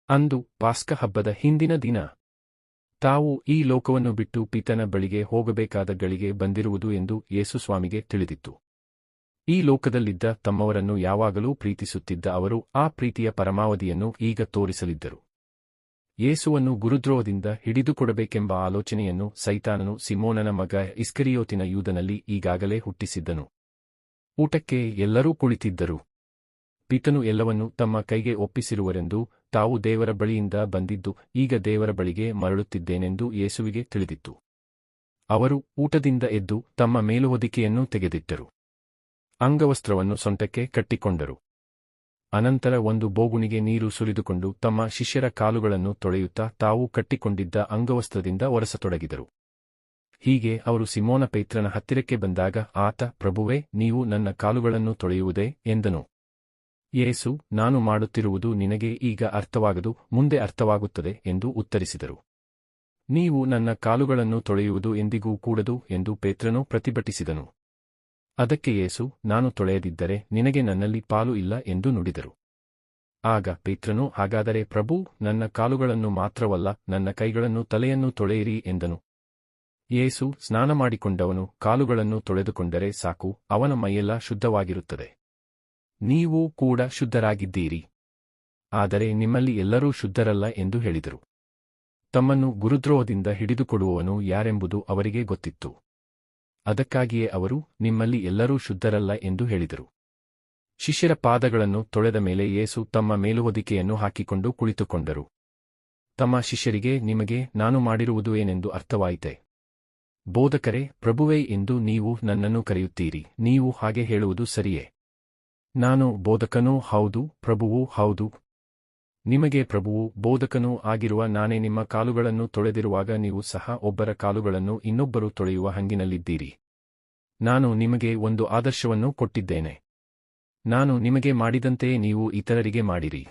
ಅಂದು ಪಾಸ್ಕ ಹಬ್ಬದ ಹಿಂದಿನ ದಿನ. ತಾವು ಈ ಲೋಕವನ್ನು ಬಿಟ್ಟು ಪಿತನ ಬಳಿಗೆ ಹೋಗಬೇಕಾದ ಗಳಿಗೆ ಬಂದಿರುವುದು ಎಂದು ಯೇಸು ಸ್ವಾಮಿಗೆ ತಿಳಿದಿತ್ತು. ಈ ಲೋಕದಲ್ಲಿದ್ದ ತಮ್ಮವರನ್ನು ಯಾವಾಗಲೂ ಪ್ರೀತಿಸುತ್ತಿದ್ದ ಅವರು ಆ ಪ್ರೀತಿಯ ಪರಮಾವಧಿಯನ್ನು ಈಗ ತೋರಿಸಲಿದ್ದರು. ಯೇಸುವನ್ನು ಗುರುದ್ರೋಹದಿಂದ ಹಿಡಿದುಕೊಡಬೇಕೆಂಬ ಆಲೋಚನೆಯನ್ನು ಸೈತಾನನು ಸಿಮೋನನ ಮಗ ಇಸ್ಕರಿಯೋತಿನ ಯೂದನಲ್ಲಿ ಈಗಾಗಲೇ ಹುಟ್ಟಿಸಿದ್ದನು. ಊಟಕ್ಕೆ ಎಲ್ಲರೂ ಕುಳಿತಿದ್ದರು. ಪಿತನು ಎಲ್ಲವನ್ನೂ ತಮ್ಮ ಕೈಗೆ ಒಪ್ಪಿಸಿರುವರೆಂದೂ ತಾವು ದೇವರ ಬಳಿಯಿಂದ ಬಂದಿದ್ದು ಈಗ ದೇವರ ಬಳಿಗೆ ಮರಳುತ್ತಿದ್ದೇನೆಂದು ಯೇಸುವಿಗೆ ತಿಳಿದಿತ್ತು. ಅವರು ಊಟದಿಂದ ಎದ್ದು ತಮ್ಮ ಮೇಲುಹೊದಿಕೆಯನ್ನು ತೆಗೆದಿಟ್ಟರು. ಅಂಗವಸ್ತ್ರವನ್ನು ಸೊಂಟಕ್ಕೆ ಕಟ್ಟಿಕೊಂಡರು. ಅನಂತರ ಒಂದು ಬೋಗುಣಿಗೆ ನೀರು ಸುರಿದುಕೊಂಡು ತಮ್ಮ ಶಿಷ್ಯರ ಕಾಲುಗಳನ್ನು ತೊಳೆಯುತ್ತಾ ತಾವು ಕಟ್ಟಿಕೊಂಡಿದ್ದ ಅಂಗವಸ್ತ್ರದಿಂದ ಒರೆಸತೊಡಗಿದರು. ಹೀಗೆ ಅವರು ಸಿಮೋನ ಪೇತ್ರನ ಹತ್ತಿರಕ್ಕೆ ಬಂದಾಗ ಆತ, ಪ್ರಭುವೇ, ನೀವು ನನ್ನ ಕಾಲುಗಳನ್ನು ತೊಳೆಯುವುದೇ ಎಂದನು. ಯೇಸು, ನಾನು ಮಾಡುತ್ತಿರುವುದು ನಿನಗೆ ಈಗ ಅರ್ಥವಾಗದು, ಮುಂದೆ ಅರ್ಥವಾಗುತ್ತದೆ ಎಂದು ಉತ್ತರಿಸಿದರು. ನೀವು ನನ್ನ ಕಾಲುಗಳನ್ನು ತೊಳೆಯುವುದು ಎಂದಿಗೂ ಕೂಡದು ಎಂದು ಪೇತ್ರನು ಪ್ರತಿಭಟಿಸಿದನು. ಅದಕ್ಕೆ ಯೇಸು, ನಾನು ತೊಳೆಯದಿದ್ದರೆ ನಿನಗೆ ನನ್ನಲ್ಲಿ ಪಾಲು ಇಲ್ಲ ಎಂದು ನುಡಿದರು. ಆಗ ಪೇತ್ರನು, ಹಾಗಾದರೆ ಪ್ರಭೂ, ನನ್ನ ಕಾಲುಗಳನ್ನು ಮಾತ್ರವಲ್ಲ, ನನ್ನ ಕೈಗಳನ್ನು ತಲೆಯನ್ನು ತೊಳೆಯಿರಿ ಎಂದನು. ಯೇಸು, ಸ್ನಾನಮಾಡಿಕೊಂಡವನು ಕಾಲುಗಳನ್ನು ತೊಳೆದುಕೊಂಡರೆ ಸಾಕು, ಅವನ ಮೈಯೆಲ್ಲ ಶುದ್ಧವಾಗಿರುತ್ತದೆ. ನೀವೂ ಕೂಡ ಶುದ್ಧರಾಗಿದ್ದೀರಿ. ಆದರೆ ನಿಮ್ಮಲ್ಲಿ ಎಲ್ಲರೂ ಶುದ್ಧರಲ್ಲ ಎಂದು ಹೇಳಿದರು. ತಮ್ಮನ್ನು ಗುರುದ್ರೋಹದಿಂದ ಹಿಡಿದುಕೊಡುವವನು ಯಾರೆಂಬುದು ಅವರಿಗೆ ಗೊತ್ತಿತ್ತು. ಅದಕ್ಕಾಗಿಯೇ ಅವರು, ನಿಮ್ಮಲ್ಲಿ ಎಲ್ಲರೂ ಶುದ್ಧರಲ್ಲ ಎಂದು ಹೇಳಿದರು. ಶಿಷ್ಯರ ಪಾದಗಳನ್ನು ತೊಳೆದ ಮೇಲೆ ಯೇಸು ತಮ್ಮ ಮೇಲುಹೊದಿಕೆಯನ್ನು ಹಾಕಿಕೊಂಡು ಕುಳಿತುಕೊಂಡರು. ತಮ್ಮ ಶಿಷ್ಯರಿಗೆ, ನಿಮಗೆ ನಾನು ಮಾಡಿರುವುದು ಏನೆಂದು ಅರ್ಥವಾಯಿತೆ? ಬೋಧಕರೇ, ಪ್ರಭುವೇ ಎಂದು ನೀವು ನನ್ನನ್ನು ಕರೆಯುತ್ತೀರಿ. ನೀವು ಹಾಗೆ ಹೇಳುವುದು ಸರಿಯೇ. ನಾನು ಬೋಧಕನೂ ಹೌದು, ಪ್ರಭುವೂ ಹೌದು. ನಿಮಗೆ ಪ್ರಭುವೂ ಬೋಧಕನೂ ಆಗಿರುವ ನಾನೇ ನಿಮ್ಮ ಕಾಲುಗಳನ್ನು ತೊಳೆದಿರುವಾಗ ನೀವು ಸಹ ಒಬ್ಬರ ಕಾಲುಗಳನ್ನು ಇನ್ನೊಬ್ಬರು ತೊಳೆಯುವ ಹಂಗಿನಲ್ಲಿದ್ದೀರಿ. ನಾನು ನಿಮಗೆ ಒಂದು ಆದರ್ಶವನ್ನು ಕೊಟ್ಟಿದ್ದೇನೆ. ನಾನು ನಿಮಗೆ ಮಾಡಿದಂತೆಯೇ ನೀವು ಇತರರಿಗೆ ಮಾಡಿರಿ.